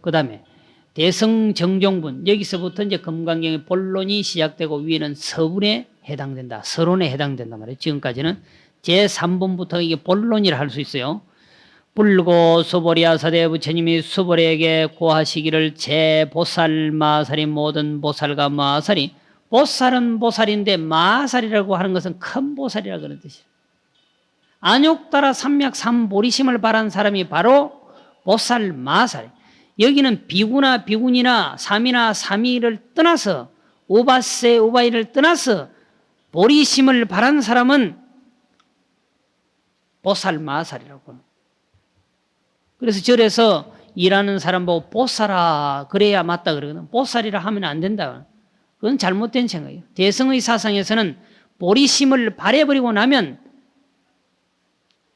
그 다음에 대성정종분, 여기서부터 이제 금강경의 본론이 시작되고 위에는 서분에 해당된다. 서론에 해당된단 말이에요. 지금까지는 제3분부터 이게 본론이라 할 수 있어요. 불고 수보리아 사대 부처님이 수보리에게 고하시기를 제 보살 마살이 모든 보살과 마살이, 보살은 보살인데 마살이라고 하는 것은 큰 보살이라 그런 뜻이에요. 안욕따라 삼맥 삼보리심을 바란 사람이 바로 보살 마살. 여기는 비구나 비군이나 삼이나 삼이를 떠나서 우바세 우바이를 떠나서 보리심을 바란 사람은 보살 마살이라고 합니다. 그래서 절에서 일하는 사람 보고 보살아 그래야 맞다 그러거든. 보살이라 하면 안 된다. 그건 잘못된 생각이에요. 대성의 사상에서는 보리심을 발해버리고 나면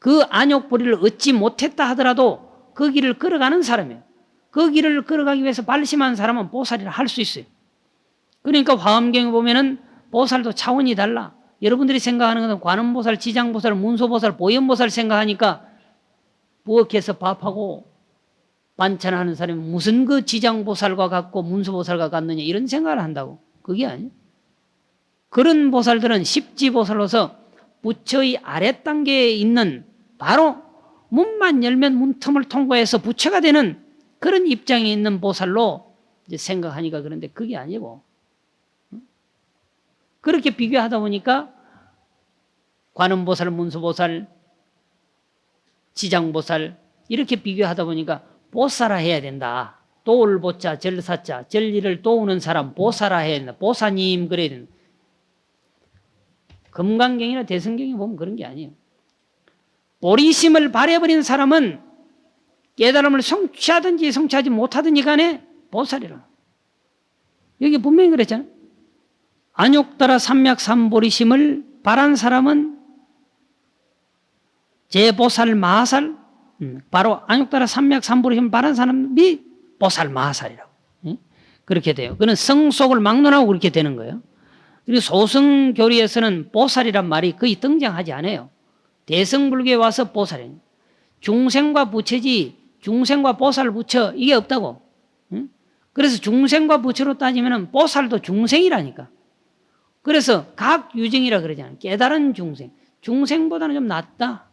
그 안욕보리를 얻지 못했다 하더라도 그 길을 걸어가는 사람이에요. 그 길을 걸어가기 위해서 발심한 사람은 보살이라 할 수 있어요. 그러니까 화엄경에 보면은 보살도 차원이 달라. 여러분들이 생각하는 것은 관음보살, 지장보살, 문소보살, 보현보살 생각하니까 부엌에서 밥하고 반찬하는 사람이 무슨 그 지장보살과 같고 문소보살과 같느냐 이런 생각을 한다고. 그게 아니에요. 그런 보살들은 십지보살로서 부처의 아랫단계에 있는 바로 문만 열면 문틈을 통과해서 부처가 되는 그런 입장에 있는 보살로 이제 생각하니까 그런데 그게 아니고 그렇게 비교하다 보니까 관음보살, 문수보살, 지장보살 이렇게 비교하다 보니까 보살아 해야 된다. 도울 보자, 절사자, 절리를 도우는 사람 보살아 해야 된다. 보사님 그래야 된다. 금강경이나 대성경에 보면 그런 게 아니에요. 보리심을 발해버린 사람은 깨달음을 성취하든지 성취하지 못하든지 간에 보살이라. 여기 분명히 그랬잖아요. 안욕따라 삼맥 삼보리심을 발한 사람은 제보살 마살, 바로 안욕따라 삼맥 삼보리심을 발한 사람이 보살 마살이라고. 그렇게 돼요. 그는 성속을 막론하고 그렇게 되는 거예요. 그리고 소승교리에서는 보살이란 말이 거의 등장하지 않아요. 대성불교에 와서 보살이에요. 중생과 부처지 중생과 보살 부처 이게 없다고. 그래서 중생과 부처로 따지면 보살도 중생이라니까. 그래서 각 유정이라 그러잖아요. 깨달은 중생. 중생보다는 좀 낫다.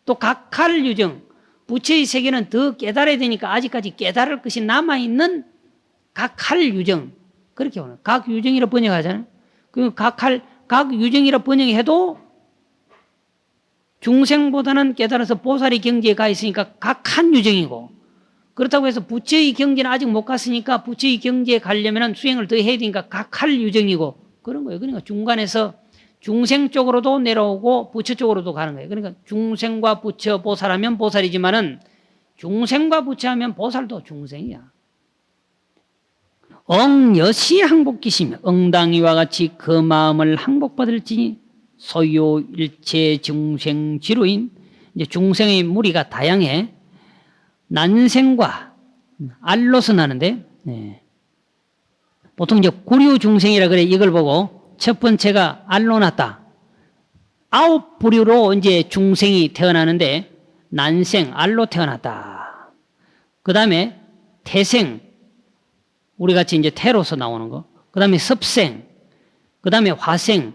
또 각할 유정. 부처의 세계는 더 깨달아야 되니까 아직까지 깨달을 것이 남아있는 각할 유정. 그렇게 보는 각 유정이라 번역하잖아요. 그 각 유정이라 번역해도 중생보다는 깨달아서 보살의 경지에 가 있으니까 각한 유정이고 그렇다고 해서 부처의 경지는 아직 못 갔으니까 부처의 경지에 가려면 수행을 더 해야 되니까 각할 유정이고 그런 거예요. 그러니까 중간에서 중생 쪽으로도 내려오고 부처 쪽으로도 가는 거예요. 그러니까 중생과 부처 보살하면 보살이지만은 중생과 부처하면 보살도 중생이야. 엉여시 항복기시며 엉당이와 같이 그 마음을 항복받을지니 소요 일체 중생 지루인 이제 중생의 무리가 다양해. 난생과 알로서 나는데 보통 이제 구류 중생이라 그래. 이걸 보고 첫 번째가 알로 났다. 9부류로 이제 중생이 태어나는데 난생 알로 태어났다. 그 다음에 태생 우리 같이 이제 태로서 나오는 거. 그 다음에 섭생, 그 다음에 화생.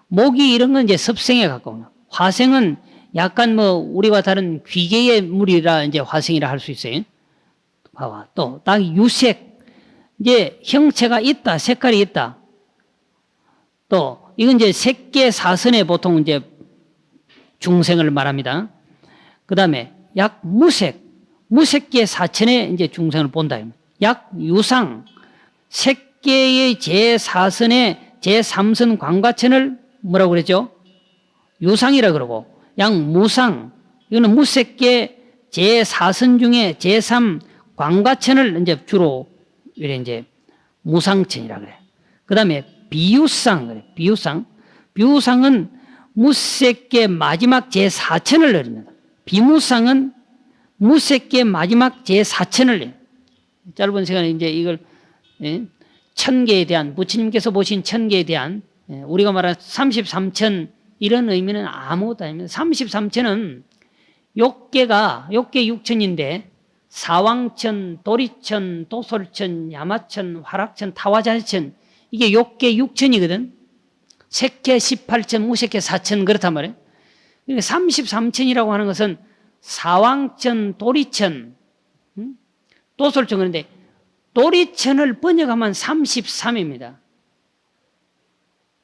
목이 이런 건 이제 섭생에 가까워요. 화생은 약간 뭐 우리와 다른 귀계의 물이라 이제 화생이라 할 수 있어요. 봐봐. 또 딱 유색. 이제 형체가 있다, 색깔이 있다. 또 이건 이제 색계 사선에 보통 이제 중생을 말합니다. 그 다음에 약 무색, 무색계 사천에 이제 중생을 본다. 약 유상, 색계의 제4선에 제3선 광과천을 뭐라고 그랬죠? 유상이라 그러고, 약 무상, 이거는 무색계 제4선 중에 제3 광과천을 이제 주로 이래 이제 무상천이라 그래. 그 다음에 비유상, 그래. 비유상. 비유상은 무색계 마지막 제4천을 내립니다. 비무상은 무색계 마지막 제4천을 내립니다. 짧은 시간에 이제 이걸 천계에 대한 부처님께서 보신 천계에 대한 우리가 말하는 33천 이런 의미는 아무것도 아닙니다. 33천은 욕계 6천인데 사왕천, 도리천, 도솔천, 야마천, 화락천, 타화자천 이게 욕계 6천이거든. 색계 18천, 무색계 4천 그렇단 말이에요. 그러니까 33천이라고 하는 것은 사왕천, 도리천, 도솔천 그런데 도리천을 번역하면 33입니다.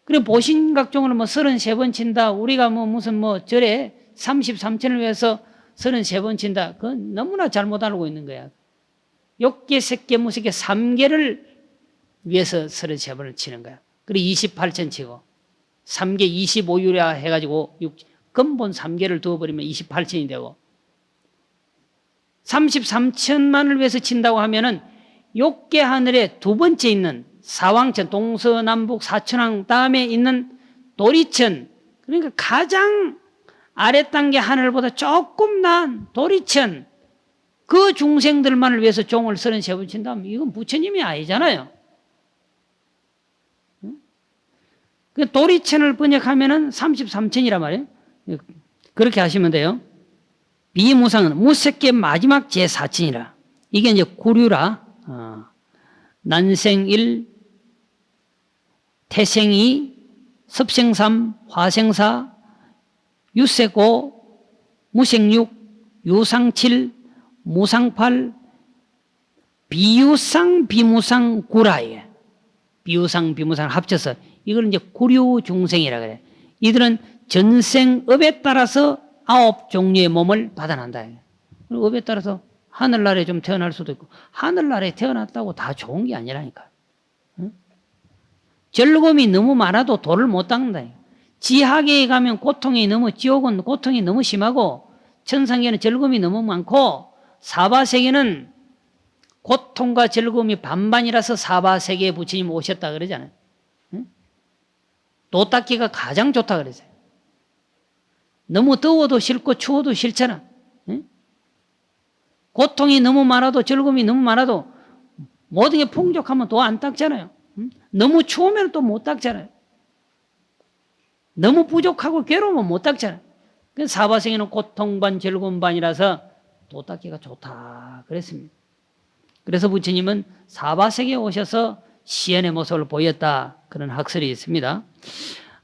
그리고 보신각종으로 뭐 33번 친다. 우리가 뭐 무슨 뭐 절에 33천을 위해서 33번 친다. 그건 너무나 잘못 알고 있는 거야. 욕계, 색계, 무색계 3개를 위해서 33번을 치는 거야. 그리고 28천 치고 3개 25유라 해가지고 근본 3개를 두어버리면 28천이 되고 33천만을 위해서 친다고 하면은 욕계 하늘에 두 번째 있는 사왕천, 동서남북 사천왕 다음에 있는 도리천 그러니까 가장 아래 단계 하늘보다 조금 나은 도리천 그 중생들만을 위해서 종을 33번 친다면 이건 부처님이 아니잖아요. 그 도리천을 번역하면은 33천이란 말이에요. 그렇게 하시면 돼요. 비무상은 무색계 마지막 제4천이라. 이게 이제 구류라. 난생1, 태생2, 섭생3, 화생4, 유색5, 무색6, 유상7, 무상8, 비유상, 비무상 9라에 비유상, 비무상 합쳐서 이걸 이제 구류 중생이라 그래. 이들은 전생업에 따라서 9종류의 몸을 받아난다. 업에 따라서 하늘나라에 좀 태어날 수도 있고 하늘나라에 태어났다고 다 좋은 게 아니라니까. 응? 즐거움이 너무 많아도 도를 못 닦는다. 지하계에 가면 고통이 너무 지옥은 고통이 너무 심하고 천상계는 즐거움이 너무 많고 사바세계는 고통과 즐거움이 반반이라서 사바세계에 부처님 오셨다 그러잖아요. 응? 도 닦기가 가장 좋다 그랬어요. 너무 더워도 싫고 추워도 싫잖아. 응? 고통이 너무 많아도 즐거움이 너무 많아도 모든 게 풍족하면 도 안 닦잖아요. 응? 너무 추우면 또 못 닦잖아요. 너무 부족하고 괴로우면 못 닦잖아요. 그래서 사바세계는 고통 반 즐거움 반이라서 도 닦기가 좋다 그랬습니다. 그래서 부처님은 사바세계에 오셔서 시연의 모습을 보였다 그런 학설이 있습니다.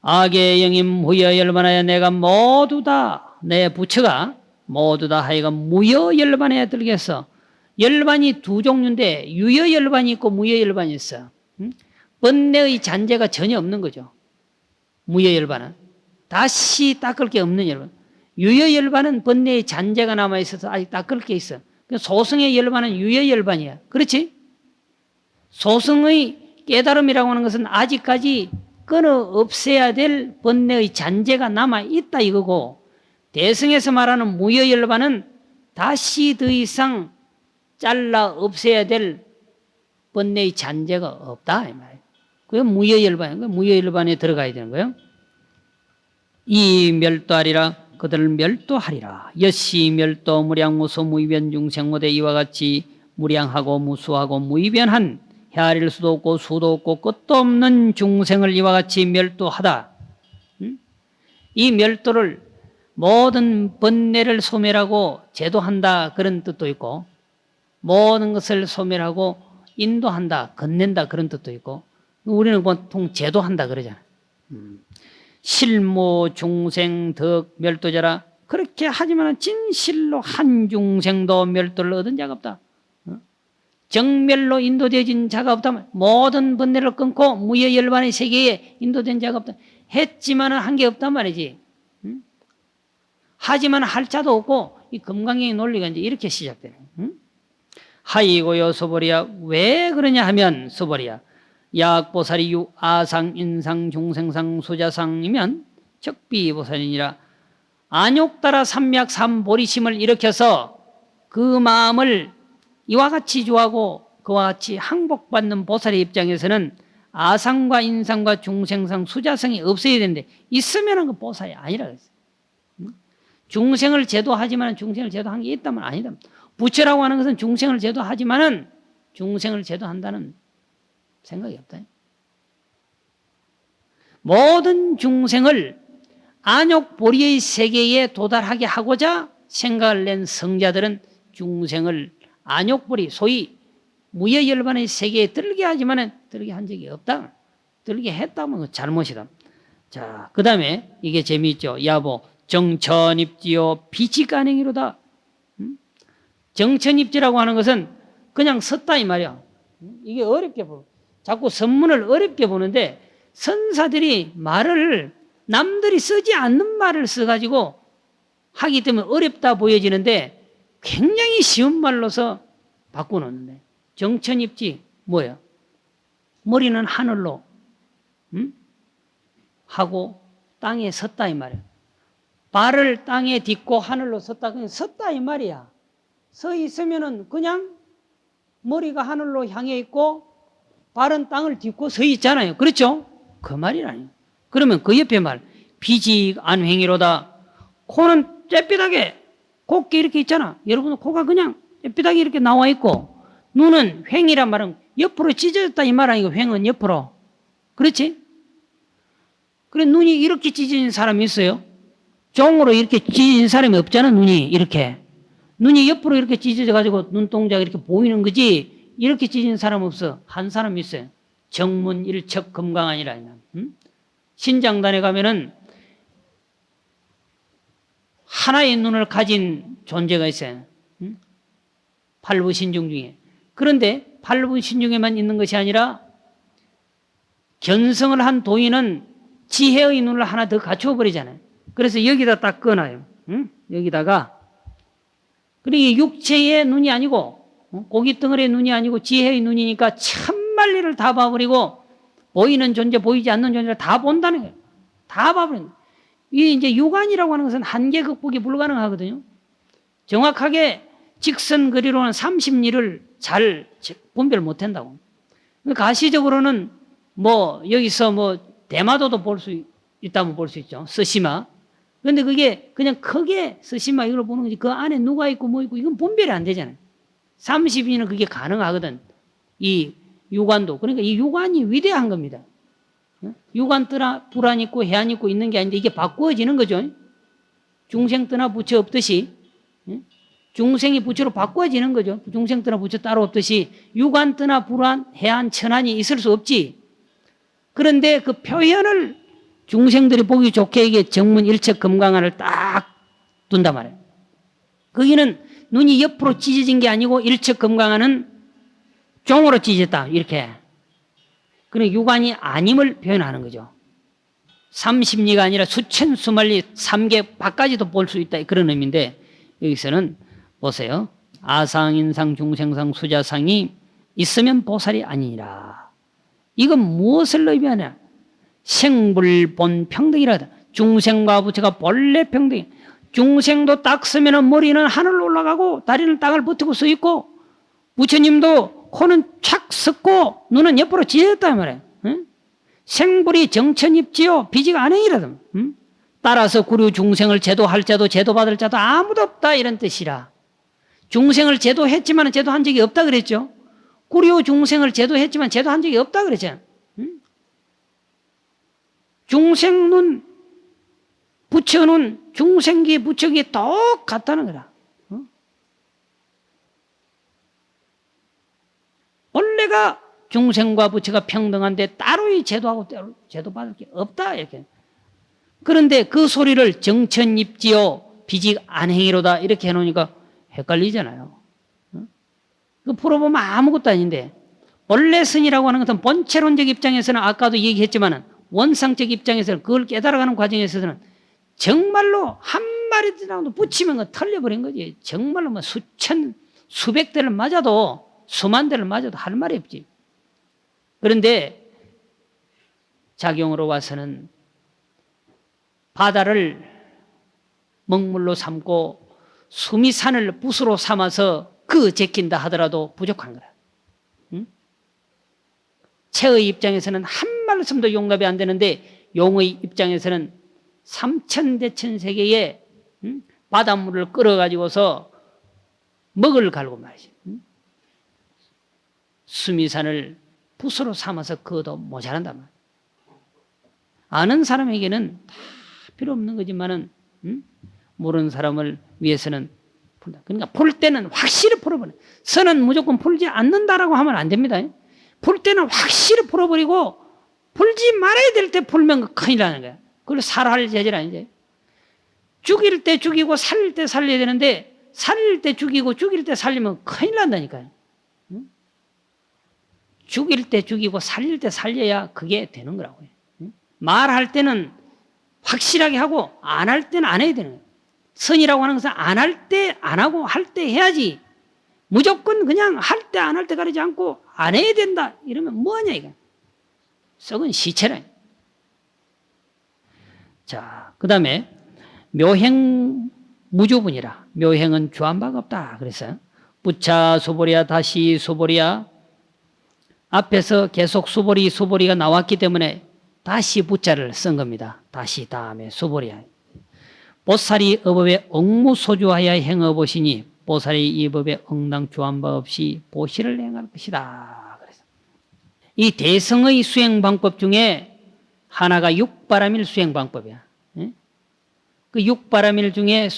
악의 영임 무여 열반하여 내가 모두 다 내 부처가 모두 다 하여간 무여 열반에 들겠어. 열반이 두 종류인데 유여 열반이 있고 무여 열반이 있어. 번뇌의 잔재가 전혀 없는 거죠. 무여 열반은 다시 닦을 게 없는 열반. 유여 열반은 번뇌의 잔재가 남아 있어서 아직 닦을 게 있어. 소승의 열반은 유여 열반이야. 그렇지? 소승의 깨달음이라고 하는 것은 아직까지 끊어 없애야 될 번뇌의 잔재가 남아 있다 이거고 대승에서 말하는 무여 열반은 다시 더 이상 잘라 없애야 될 번뇌의 잔재가 없다 이 말이에요. 그게 무여 열반이에요. 무여 열반에 들어가야 되는 거예요. 이 멸도하리라 그들을 멸도하리라. 여시 멸도 무량무수 무이변 중생모대 이와 같이 무량하고 무수하고 무이변한 헤아릴 수도 없고 수도 없고 끝도 없는 중생을 이와 같이 멸도하다. 이 멸도를 모든 번뇌를 소멸하고 제도한다 그런 뜻도 있고 모든 것을 소멸하고 인도한다 건넨다 그런 뜻도 있고 우리는 보통 제도한다 그러잖아요. 실무 중생 덕 멸도자라. 그렇게 하지만 진실로 한 중생도 멸도를 얻은 자가 없다. 정멸로 인도되어진 자가 없다면 모든 번뇌를 끊고 무여 열반의 세계에 인도된 자가 없다. 했지만은 한 게 없단 말이지. 하지만 할 자도 없고 이 금강경의 논리가 이제 이렇게 시작되는. 하이고요 소보리야. 왜 그러냐 하면 소보리야. 약보살이 유 아상 인상 중생상 수자상이면 적비보살이니라. 안욕따라 삼약 삼보리심을 일으켜서 그 마음을 이와 같이 좋아하고 그와 같이 항복받는 보살의 입장에서는 아상과 인상과 중생상 수자성이 없어야 되는데 있으면 그 보살이 아니라 그랬어요. 중생을 제도하지만 중생을 제도한 게 있다면 아니다. 부처라고 하는 것은 중생을 제도하지만은 중생을 제도한다는 생각이 없다. 모든 중생을 안욕보리의 세계에 도달하게 하고자 생각을 낸 성자들은 중생을 안욕불이 소위 무여열반의 세계에 들게 하지만은 들게 한 적이 없다. 들게 했다면 그 잘못이다. 자, 그 다음에 이게 재미있죠. 야보 정천입지요 비지간행이로다. 정천입지라고 하는 것은 그냥 섰다 이 말이야. 이게 어렵게 보고 자꾸 선문을 어렵게 보는데 선사들이 말을 남들이 쓰지 않는 말을 써가지고 하기 때문에 어렵다 보여지는데 굉장히 쉬운 말로서 바꿔놓는데 정천입지 뭐예요? 머리는 하늘로 하고 땅에 섰다 이 말이야. 발을 땅에 딛고 하늘로 섰다. 그냥 섰다 이 말이야. 서 있으면은 그냥 머리가 하늘로 향해 있고 발은 땅을 딛고 서 있잖아요. 그렇죠? 그 말이라니요. 그러면 그 옆에 말 비직안횡이로다. 코는 쬐삐하게 곱게 이렇게 있잖아. 여러분 코가 그냥 쬐삐하게 이렇게 나와 있고 눈은 횡이란 말은 옆으로 찢어졌다 이 말 아니고 횡은 옆으로. 그렇지? 그래 눈이 이렇게 찢어진 사람이 있어요? 종으로 이렇게 찢어진 사람이 없잖아. 눈이 이렇게. 눈이 옆으로 이렇게 찢어져가지고 눈동자가 이렇게 보이는 거지 이렇게 찢어진 사람 없어. 한 사람 있어요. 정문일척 금강아니라. 신장단에 가면은 하나의 눈을 가진 존재가 있어요. 팔부신중 중에. 그런데 팔부신중에만 있는 것이 아니라 견성을 한 도인은 지혜의 눈을 하나 더 갖춰버리잖아요. 그래서 여기다 딱 꺼놔요. 여기다가. 그러니까 육체의 눈이 아니고 고깃덩어리의 눈이 아니고 지혜의 눈이니까 천만리를 다 봐버리고 보이는 존재 보이지 않는 존재를 다 본다는 거예요. 다 봐버리는 거예요. 이 이제 육안이라고 하는 것은 한계 극복이 불가능하거든요. 정확하게 직선 거리로는 30리를 잘 분별 못 한다고. 가시적으로는 뭐 여기서 뭐 대마도도 볼 수 있다면 볼 수 있죠. 스시마. 그런데 그게 그냥 크게 스시마 이걸 보는 거지 그 안에 누가 있고 뭐 있고 이건 분별이 안 되잖아요. 30리는 그게 가능하거든. 이 육안도. 그러니까 이 육안이 위대한 겁니다. 육안 뜨나 불안 있고 해안 있고 있는 게 아닌데 이게 바꾸어지는 거죠. 중생 뜨나 부처 없듯이 중생이 부처로 바꾸어지는 거죠. 중생 뜨나 부처 따로 없듯이 육안 뜨나 불안 해안 천안이 있을 수 없지. 그런데 그 표현을 중생들이 보기 좋게 이게 정문 일척 금강안을 딱 둔단 말이에요. 거기는 눈이 옆으로 찢어진 게 아니고 일척 금강안은 종으로 찢어졌다 이렇게. 그런 육안이 아님을 표현하는 거죠. 30리가 아니라 수천 수만리 3개 밖까지도 볼 수 있다 그런 의미인데 여기서는 보세요. 아상, 인상, 중생상, 수자상이 있으면 보살이 아니니라. 이건 무엇을 의미하냐? 생불본 평등이라다. 중생과 부처가 본래 평등이. 중생도 딱 서면 머리는 하늘로 올라가고 다리는 땅을 버티고 서 있고 부처님도 코는 착 섰고 눈은 옆으로 찢어졌단 말이에요. 응? 생불이 정천입지요 비지가 안행이라든. 응? 따라서 구류 중생을 제도할 자도 제도받을 자도 아무도 없다 이런 뜻이라. 중생을 제도했지만 제도한 적이 없다 그랬죠. 구류 중생을 제도했지만 제도한 적이 없다 그랬잖아요. 응? 중생 눈 부처 눈 중생기 부처기 똑같다는 거라. 원래가 중생과 부처가 평등한데 따로이 제도하고 따로 제도받을 게 없다 이렇게. 그런데 그 소리를 정천입지요 비직 안행이로다 이렇게 해놓으니까 헷갈리잖아요. 그 풀어보면 아무것도 아닌데 본래 선이라고 하는 것은 본체론적 입장에서는 아까도 얘기했지만 원상적 입장에서는 그걸 깨달아가는 과정에 있어서는 정말로 한 마리라도 붙이면 털려버린 거지. 정말로 뭐 수천 수백 대를 맞아도 수만 대를 맞아도 할 말이 없지. 그런데 작용으로 와서는 바다를 먹물로 삼고 숨이 산을 붓으로 삼아서 그 제낀다 하더라도 부족한 거라. 응? 채의 입장에서는 한 말씀도 용납이 안 되는데 용의 입장에서는 삼천대천 세계에 바닷물을 끌어가지고서 먹을 갈고 말이지. 수미산을 붓으로 삼아서 그어도 모자란단 말이야. 아는 사람에게는 다 필요 없는 거지만은 모르는 사람을 위해서는 풀다. 그러니까 풀 때는 확실히 풀어버려. 선은 무조건 풀지 않는다라고 하면 안 됩니다. 풀 때는 확실히 풀어버리고 풀지 말아야 될 때 풀면 큰일 나는 거야. 그걸 살할 재질 아니지. 죽일 때 죽이고 살릴 때 살려야 되는데 살릴 때 죽이고 죽일 때 살리면 큰일 난다니까요. 응? 죽일 때 죽이고 살릴 때 살려야 그게 되는 거라고요. 응? 말할 때는 확실하게 하고 안 할 때는 안 해야 되는 거예요. 선이라고 하는 것은 안 할 때 안 하고 할 때 해야지. 무조건 그냥 할 때 안 할 때 가리지 않고 안 해야 된다 이러면 뭐하냐 이거. 썩은 시체라. 자, 그 다음에 묘행 무주분이라. 묘행은 주한 바가 없다 그랬어요. 부차 수보리야 다시 수보리야. 앞에서 계속 수보리가 나왔기 때문에 다시 부자를 쓴 겁니다. 다시 다음에 수보리야. 보살이 어법에 억무소주하여 행어보시니 보살이 이 법에 응당 주한 바 없이 보시를 행할 것이다. 그래서 이 대성의 수행 방법 중에 하나가 육바라밀 수행 방법이야. 그 육바라밀 중에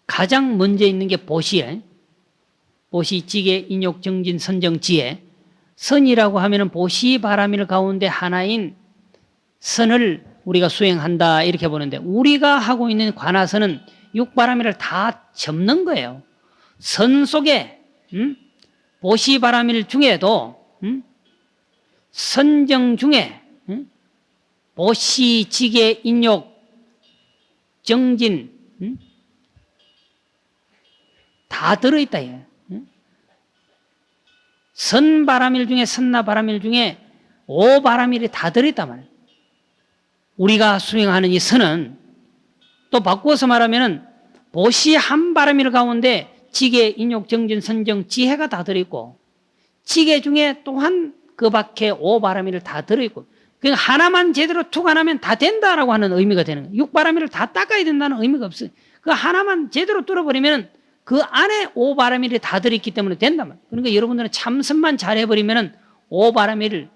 가장 먼저 있는 게 보시에. 보시, 지계, 인욕, 정진, 선정, 지혜. 선이라고 하면은 보시 바라밀 가운데 하나인 선을 우리가 수행한다 이렇게 보는데 우리가 하고 있는 관하선은 육바라밀을 다 접는 거예요. 선 속에 보시 바라밀 중에도 선정 중에 보시, 지계, 인욕, 정진 다 들어있다. 선바라밀 중에 선나바라밀 중에 오바라밀이 다 들어있단 말이에요. 우리가 수행하는 이 선은 또 바꾸어서 말하면은 보시 한 바라밀 가운데 지계, 인욕, 정진, 선정, 지혜가 다 들어있고 지계 중에 또한 그 밖에 오바라밀을 다 들어있고 그러니까 하나만 제대로 툭 안 하면 다 된다라고 하는 의미가 되는 거예요. 육바라밀을 다 닦아야 된다는 의미가 없어요. 그 하나만 제대로 뚫어버리면 그 안에 오바라밀이 다 들어있기 때문에 된단 말이에요. 그러니까 여러분들은 참선만 잘해버리면 오바라밀을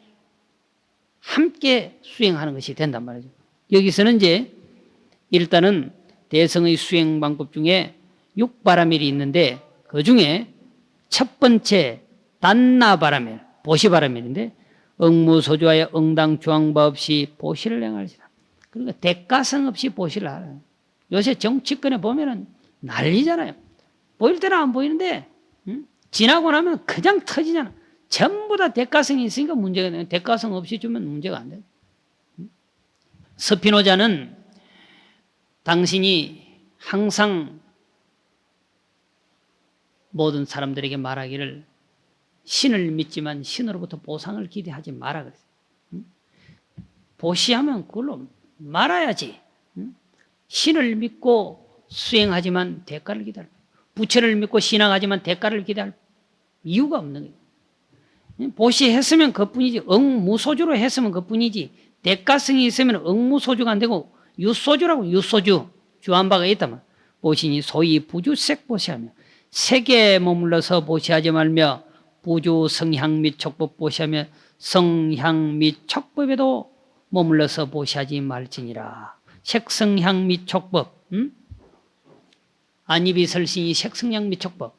함께 수행하는 것이 된단 말이죠. 여기서는 이제 일단은 대성의 수행 방법 중에 육바라밀이 있는데 그 중에 첫 번째 단나바라밀, 보시바라밀인데 억무소주하여 응당 주황바 없이 보시를 행할지라. 그러니까 대가성 없이 보시를 하라. 요새 정치권에 보면은 난리잖아요. 보일 때는 안 보이는데 지나고 나면 그냥 터지잖아. 전부 다 대가성이 있으니까 문제가 돼요. 대가성 없이 주면 문제가 안 돼요. 스피노자는 당신이 항상 모든 사람들에게 말하기를 신을 믿지만 신으로부터 보상을 기대하지 마라 그랬어요. 보시하면 그걸로 말아야지. 신을 믿고 수행하지만 대가를 기대할 부처를 믿고 신앙하지만 대가를 기대할 이유가 없는 거예요. 보시했으면 그뿐이지 응무소주로 했으면 그뿐이지 대가성이 있으면 응무소주가 안 되고 유소주라고 유소주 주한 바가 있다면 보시니 소위 부주색 보시하며 색에 머물러서 보시하지 말며 부주 성향 및 촉법 보시하며 성향 및 촉법에도 머물러서 보시하지 말지니라. 색성향 및 촉법 안입이 설신이 색성향 및 촉법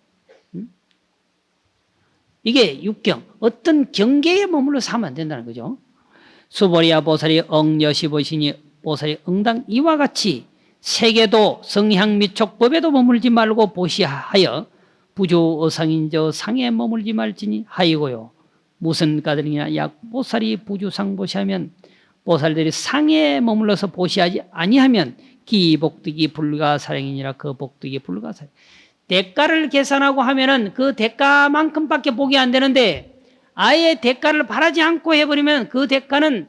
이게 육경 어떤 경계에 머물러서 하면 안 된다는 거죠. 수보리야 보살이 억여시 보시니 보살이 응당 이와 같이 세계도 성향 및 촉법에도 머물지 말고 보시하여 부주 어상인저 상에 머물지 말지니 하이고요. 무슨 까닭이냐 약 보살이 부주상 보시하면 보살들이 상에 머물러서 보시하지 아니하면 기복득이 불가사량이니라. 그 복득이 불가사량. 대가를 계산하고 하면은 그 대가만큼밖에 보기 안 되는데 아예 대가를 바라지 않고 해버리면 그 대가는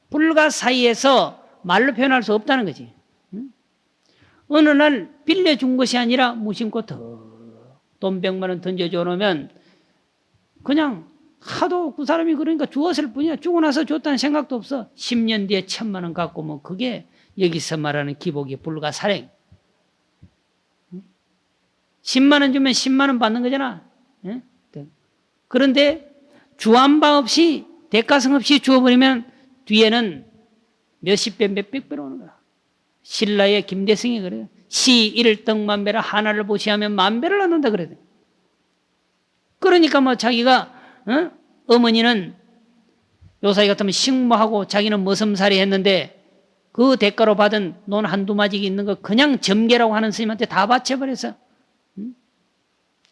불가사의에서 말로 표현할 수 없다는 거지. 어느 날 빌려준 것이 아니라 무심코 돈 100만 원 던져줘 놓으면 그냥 하도 그 사람이 그러니까 주었을 뿐이야. 주고 나서 줬다는 생각도 없어. 10년 뒤에 1000만 원 갖고 뭐 그게 여기서 말하는 기복이 불가사량. 10만 원 주면 10만 원 받는 거잖아. 그런데 주한 바 없이 대가성 없이 주어버리면 뒤에는 몇십 배 몇백 배로 오는 거야. 신라의 김대성이 그래요. 시 일등만배라 하나를 보시하면 만배를 얻는다 그래요. 그러니까 뭐 자기가 어머니는 요사이 같으면 식모하고 자기는 머슴살이 했는데 그 대가로 받은 논 한두 마지기 있는 거 그냥 점괘라고 하는 스님한테 다 바쳐버려서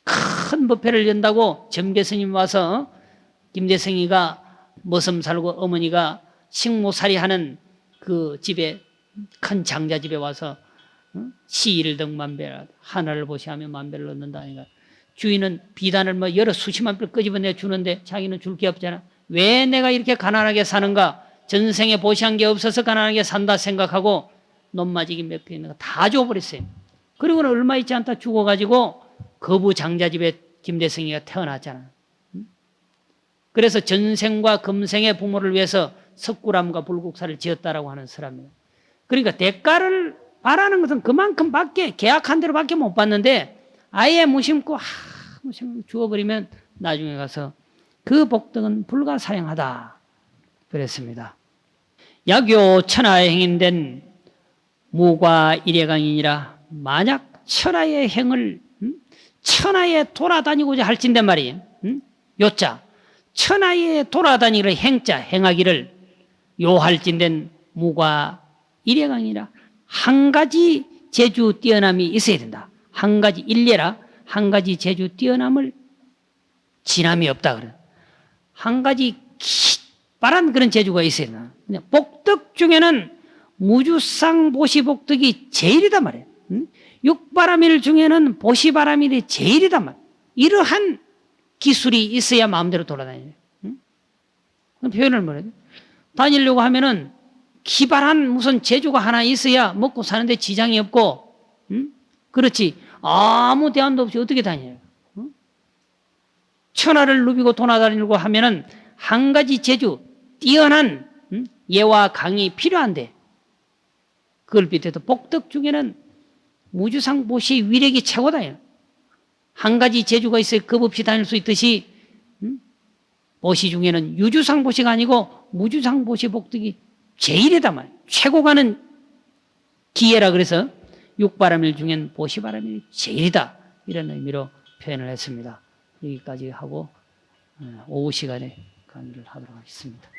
큰 법회를 연다고 점괘 스님 와서 김대성이가 머슴 살고 어머니가 식모살이 하는 그 집에 큰 장자 집에 와서 시일 등만배라 하나를 보시하면 만배를 얻는다. 그러니까 주인은 비단을 뭐 여러 수십만 별 끄집어내 주는데 자기는 줄 게 없잖아. 왜 내가 이렇게 가난하게 사는가? 전생에 보시한 게 없어서 가난하게 산다 생각하고 논마지기 몇 개 있는 거 다 줘버렸어요. 그리고는 얼마 있지 않다 죽어가지고 거부 장자 집에 김대성이가 태어났잖아. 그래서 전생과 금생의 부모를 위해서 석굴암과 불국사를 지었다라고 하는 사람이에요. 그러니까 대가를 바라는 것은 그만큼 밖에 계약한 대로 밖에 못 받는데 아예 무심코 주어버리면 나중에 가서 그 복덕은 불가사량하다 그랬습니다. 약요 천하의 행인된 무과 일해강이니라. 만약 천하의 행을 천하에 돌아다니고자 할진데 말이에요. 요자 천하에 돌아다니기를 행자 행하기를 요할진된 무과 일해강이니라. 한 가지 재주 뛰어남이 있어야 된다. 한 가지 일례라 한 가지 재주 뛰어남을 지남이 없다 그래. 한 가지 기발한 그런 재주가 있어야 된다. 복덕 중에는 무주상 보시복덕이 제일이단 말이에요. 육바라밀 중에는 보시바라밀이 제일이단 말이에요. 이러한 기술이 있어야 마음대로 돌아다녀요. 표현을 뭐라 해요? 다니려고 하면은 기발한 무슨 재주가 하나 있어야 먹고 사는데 지장이 없고, 그렇지. 아무 대안도 없이 어떻게 다녀요? 천하를 누비고 돌아다니려고 하면은 한 가지 재주, 뛰어난 예와 강이 필요한데, 그걸 비롯해서 복덕 중에는 무주상 보시 위력이 최고다. 한 가지 재주가 있어야 겁 없이 다닐 수 있듯이, 보시 중에는 유주상 보시가 아니고 무주상 보시 복덕이 제일이다 말. 최고 가는 기회라 그래서 육바라밀 중엔 보시바라밀이 제일이다. 이런 의미로 표현을 했습니다. 여기까지 하고 오후 시간에 강의를 하도록 하겠습니다.